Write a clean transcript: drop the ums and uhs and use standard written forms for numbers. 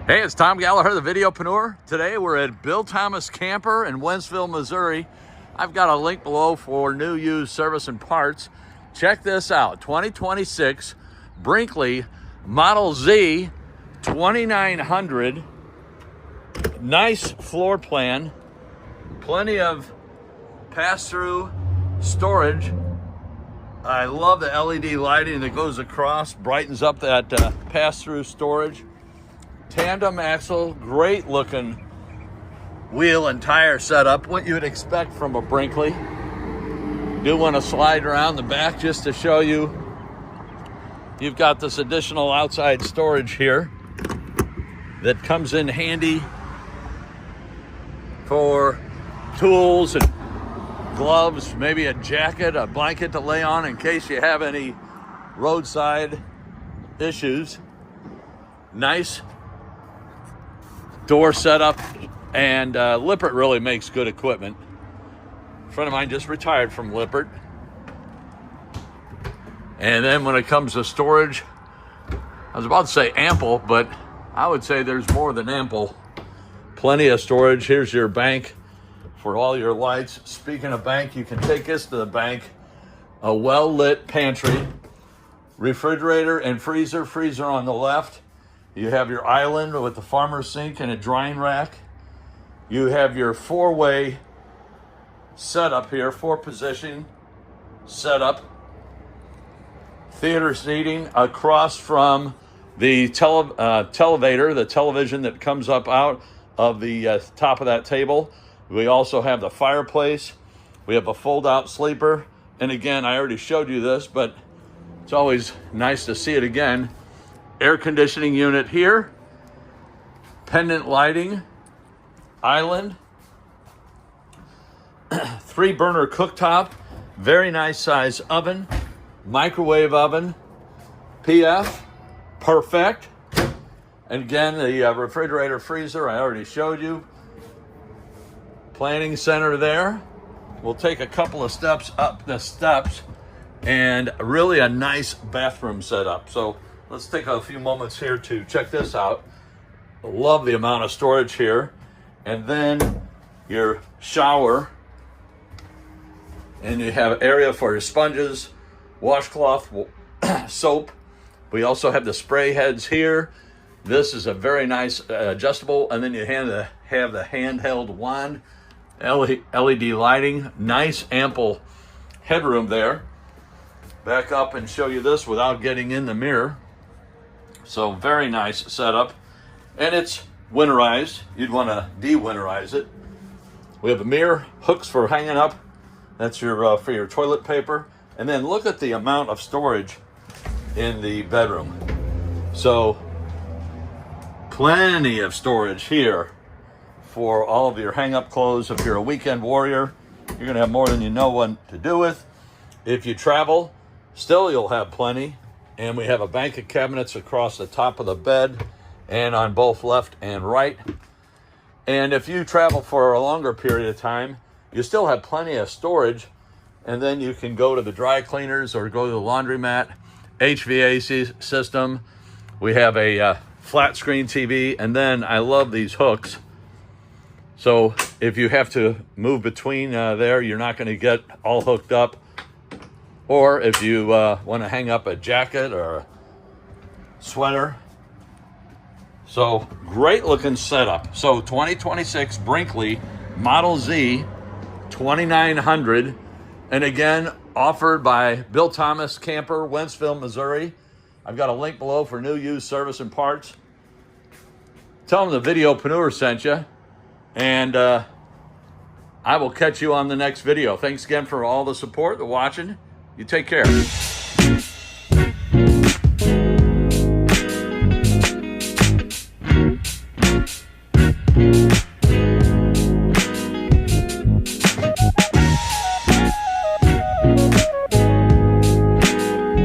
Hey, it's Tom Gallagher, the Videopreneur. Today we're at Bill Thomas Camper in Wentzville, Missouri. I've got a link below for new, used service and parts. Check this out, 2026 Brinkley Model Z 2900. Nice floor plan, plenty of pass-through storage. I love the LED lighting that goes across, brightens up that pass-through storage. Tandem axle, great looking wheel and tire setup, what you would expect from a Brinkley. Do want to slide around the back just to show you. You've got this additional outside storage here that comes in handy for tools and gloves, maybe a jacket, a blanket to lay on in case you have any roadside issues. Nice door setup, and Lippert really makes good equipment. A friend of mine just retired from Lippert. And then when it comes to storage, I was about to say ample, but I would say there's more than ample. Plenty of storage. Here's your bank for all your lights. Speaking of bank, you can take this to the bank. A well-lit pantry, refrigerator and freezer on the left. You have your island with the farmer's sink and a drying rack. You have your four-way setup here, four-position setup. Theater seating across from the televator, the television that comes up out of the top of that table. We also have the fireplace. We have a fold-out sleeper. And again, I already showed you this, but it's always nice to see it again. Air conditioning unit here, pendant lighting, island, 3-burner cooktop, very nice size oven, microwave oven, PF, perfect. And again, the refrigerator freezer, I already showed you. Planning center there. We'll take a couple of steps up the steps, and really a nice bathroom setup. So let's take a few moments here to check this out. Love the amount of storage here. And then your shower. And you have area for your sponges, washcloth, soap. We also have the spray heads here. This is a very nice adjustable. And then you have the handheld wand, LED lighting, nice ample headroom there. Back up and show you this without getting in the mirror. So very nice setup, and it's winterized. You'd want to de-winterize it. We have a mirror, hooks for hanging up. That's your for your toilet paper. And then look at the amount of storage in the bedroom. So plenty of storage here for all of your hang-up clothes. If you're a weekend warrior, you're gonna have more than you know what to do with. If you travel, still you'll have plenty. And we have a bank of cabinets across the top of the bed and on both left and right. And if you travel for a longer period of time, you still have plenty of storage. And then you can go to the dry cleaners or go to the laundromat. HVAC system. We have a flat screen TV. And then I love these hooks. So if you have to move between there, you're not going to get all hooked up. Or if you want to hang up a jacket or a sweater. So great looking setup. So 2026 Brinkley Model Z 2900. And again, offered by Bill Thomas Camper, Wentzville, Missouri. I've got a link below for new, used service and parts. Tell them the Videopreneur sent you. And I will catch you on the next video. Thanks again for all the support, the watching. You take care.